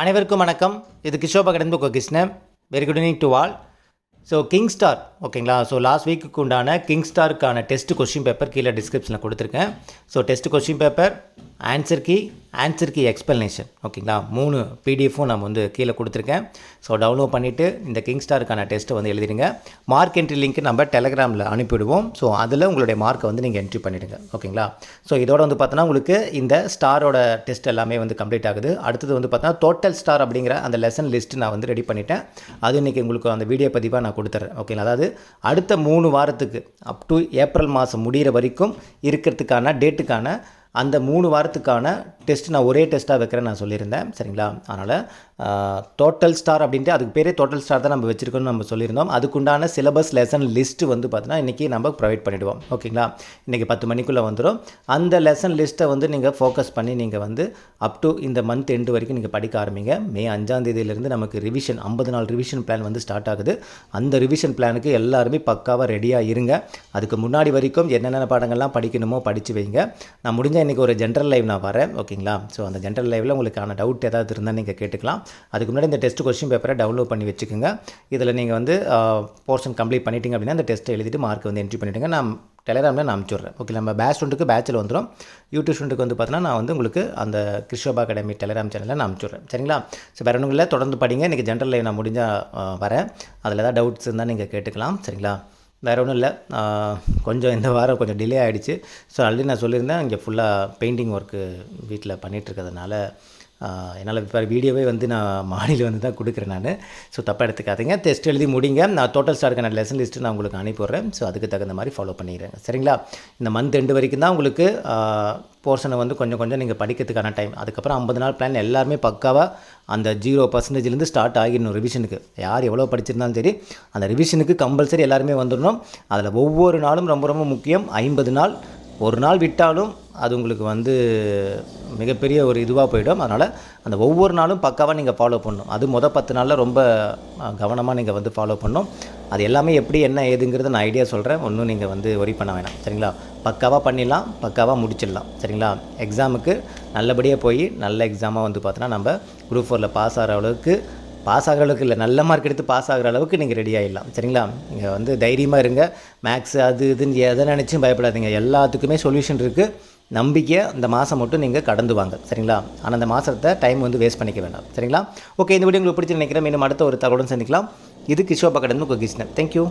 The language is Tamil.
அனைவருக்கும் வணக்கம். இது கிஷோப் academy Krishnan. Very good evening to all. So Kingstar ஓகேங்களா. ஸோ லாஸ்ட் வீக்குக்கு உண்டான கிங்ஸ்டாருக்கான டெஸ்ட் கொஸ்டின் பேப்பர் கீழே டிஸ்கிரிப்ஷனில் கொடுத்துருக்கேன். So test question paper, answer key explanation ஓகேங்களா, 3 பிடிஎஃப்பும் நம்ம வந்து கீழே கொடுத்துருக்கேன். ஸோ டவுன்லோட் பண்ணிவிட்டு இந்த கிங்ஸ்டாருக்கான டெஸ்ட்டை வந்து எழுதிடுங்க. மார்க் என்ட்ரி லிங்க் நம்ம டெலகிராமில் அனுப்பிவிடுவோம். ஸோ அதில் உங்களுடைய மார்க்கை வந்து நீங்கள் என்ட்ரி பண்ணிவிடுங்க ஓகேங்களா. ஸோ இதோட வந்து பார்த்தோன்னா உங்களுக்கு இந்த ஸ்டாரோட டெஸ்ட் எல்லாமே வந்து கம்ப்ளீட் ஆகுது. அடுத்தது வந்து பார்த்தோன்னா டோட்டல் ஸ்டார் அப்படிங்கிற அந்த லெசன் லிஸ்ட் நான் வந்து ரெடி பண்ணிட்டேன். அது இன்றைக்கி உங்களுக்கு அந்த வீடியோ பதிவாக நான் கொடுத்துட்றேன் ஓகேங்களா. அதாவது அடுத்த 3 வாரத்துக்கு அப் டு ஏப்ரல் மாதம் முடிகிற வரைக்கும் இருக்கிறதுக்கான டேட்டுக்கான அந்த 3 வாரத்துக்கான டெஸ்ட் நான் ஒரே டெஸ்ட்டாக வைக்கிறேன் நான் சொல்லியிருந்தேன் சரிங்களா. அதனால் டோட்டல் ஸ்டார் அப்படின்ட்டு அதுக்கு பேரே டோட்டல் ஸ்டார் தான் நம்ம வச்சுருக்கோன்னு நம்ம சொல்லியிருந்தோம். அதுக்குண்டான சிலபஸ் லெசன் லிஸ்ட்டு வந்து பார்த்தீங்கன்னா இன்றைக்கி நம்ம ப்ரொவைட் பண்ணிவிடுவோம் ஓகேங்களா. இன்றைக்கி 10 மணிக்குள்ளே வந்துடும். அந்த லெசன் லிஸ்ட்டை வந்து நீங்கள் ஃபோக்கஸ் பண்ணி நீங்கள் வந்து அப் டு இந்த மந்த் எண்டு வரைக்கும் நீங்கள் படிக்க ஆரம்பிங்க. மே 5ஆம் தேதியிலேருந்து நமக்கு ரிவிஷன் 50 நாள் ரிவிஷன் பிளான் வந்து ஸ்டார்ட் ஆகுது. அந்த ரிவிஷன் பிளானுக்கு எல்லாருமே பக்காவாக ரெடியாக இருங்க. அதுக்கு முன்னாடி வரைக்கும் என்னென்ன பாடங்கள்லாம் படிக்கணுமோ படித்து வைங்க. நான் முடிஞ்ச இன்றைக்கி ஒரு ஜென்ரல் லைவ் நான் வரேன் ஓகேங்களா. ஸோ அந்த ஜென்ரல் லைவில் உங்களுக்கான டவுட் ஏதாவது இருந்தால் நீங்கள் கேட்டுக்கலாம். அதுக்கு முன்னாடி இந்த டெஸ்ட் கொஸ்டின் பேப்பரை டவுன்லோட் பண்ணி வச்சுக்கோங்க. இதில் நீங்கள் வந்து போர்ஷன் கம்ப்ளீட் பண்ணிட்டீங்க அப்படின்னா அந்த டெஸ்ட்டை எழுதிட்டு மார்க் வந்து என்ட்ரி பண்ணிவிடுங்க. நான் டெலகிராமில் நான் அனுப்பிச்சுட்றேன் ஓகே. நம்ம பேட்ச் ஸ்டூடெண்ட்டுக்கு பேட்சில் வந்துடும். யூடியூப் ஸ்டூடெண்ட்டுக்கு வந்து பார்த்தீங்கன்னா நான் வந்து உங்களுக்கு அந்த கிஷோப் அகாடமி டெலகிராம் சேனலில் நான் அனுப்பிச்சுட்றேன் சரிங்களா. ஸோ வேறு ஒன்றும் இல்லை, தொடர்ந்து படிங்க. இன்றைக்கி ஜென்ரல் லைவ் நான் முடிஞ்சால் வரேன். அதில் ஏதாவது டவுட்ஸ் இருந்தால் நீங்கள் கேட்டுக்கலாம் சரிங்களா. வேறு ஒன்றும் இல்லை, கொஞ்சம் இந்த வாரம் கொஞ்சம் டிலே ஆகிடுச்சு. ஸோ ஆல்ரெடி நான் சொல்லியிருந்தேன், இங்கே ஃபுல்லாக பெயிண்டிங் ஒர்க்கு வீட்டில் பண்ணிகிட்ருக்கிறதுனால என்னால் இப்போ வீடியோவே வந்து நான் மாடியில் வந்து தான் கொடுக்குறேன் நான். ஸோ தப்பாக எடுத்துக்காதீங்க. டெஸ்ட் எழுதி முடிங்க. நான் டோட்டல் ஸ்டாருக்கான லெசன் லிஸ்ட்டு நான் உங்களுக்கு அனுப்பிடுறேன். ஸோ அதுக்கு தகுந்த மாதிரி ஃபாலோ பண்ணிடுறேன் சரிங்களா. இந்த மந்த் எண்டு வரைக்கும் தான் உங்களுக்கு போர்ஷனை வந்து கொஞ்சம் நீங்கள் படிக்கிறதுக்கான டைம். அதுக்கப்புறம் 50 நாள் பிளான் எல்லாருமே பக்காவாக அந்த 0% ஸ்டார்ட் ஆகிடணும் ரிவிஷனுக்கு. யார் எவ்வளோ படிச்சிருந்தாலும் சரி அந்த ரிவிஷனுக்கு கம்பல்சரி எல்லாருமே வந்துடணும். அதில் ஒவ்வொரு நாளும் ரொம்ப ரொம்ப முக்கியம். 50 நாள் ஒரு நாள் விட்டாலும் அது உங்களுக்கு வந்து மிகப்பெரிய ஒரு இதுவாக போயிடும். அதனால் அந்த ஒவ்வொரு நாளும் பக்காவாக நீங்கள் ஃபாலோ பண்ணணும். அது 10 நாளில் ரொம்ப கவனமாக நீங்கள் வந்து ஃபாலோ பண்ணணும். அது எல்லாமே எப்படி என்ன ஏதுங்கிறத நான் ஐடியா சொல்கிறேன். ஒன்றும் நீங்கள் வந்து ஒரி பண்ண வேணாம் சரிங்களா. பக்காவாக பண்ணிடலாம், பக்காவாக முடிச்சிடலாம் சரிங்களா. எக்ஸாமுக்கு நல்லபடியாக போய் நல்ல எக்ஸாமாக வந்து பார்த்தோன்னா நம்ம குரூப் 4 பாஸ் ஆகிற அளவுக்கு இல்லை, நல்ல மார்க் எடுத்து பாஸ் ஆகிற அளவுக்கு நீங்கள் ரெடி ஆகிடலாம் சரிங்களா. நீங்கள் வந்து தைரியமாக இருங்க. மேக்ஸ் அது இதுன்னு எதை நினச்சும் பயப்படாதீங்க. எல்லாத்துக்குமே சொல்யூஷன் இருக்குது. நம்பிக்கையாக இந்த மாதம் மட்டும் நீங்கள் கடந்து வாங்க சரிங்களா. ஆனால் அந்த மாதத்தை டைம் வந்து வேஸ்ட் பண்ணிக்க வேண்டாம் சரிங்களா. ஓகே, இந்த வீடியோ உங்களுக்கு பிடிச்சி நினைக்கிறேன். மீண்டும் அடுத்த ஒரு தகவலுடன் சந்திக்கலாம். இது கிஷோப் அகாடமி கிருஷ்ணன். தேங்க்யூ.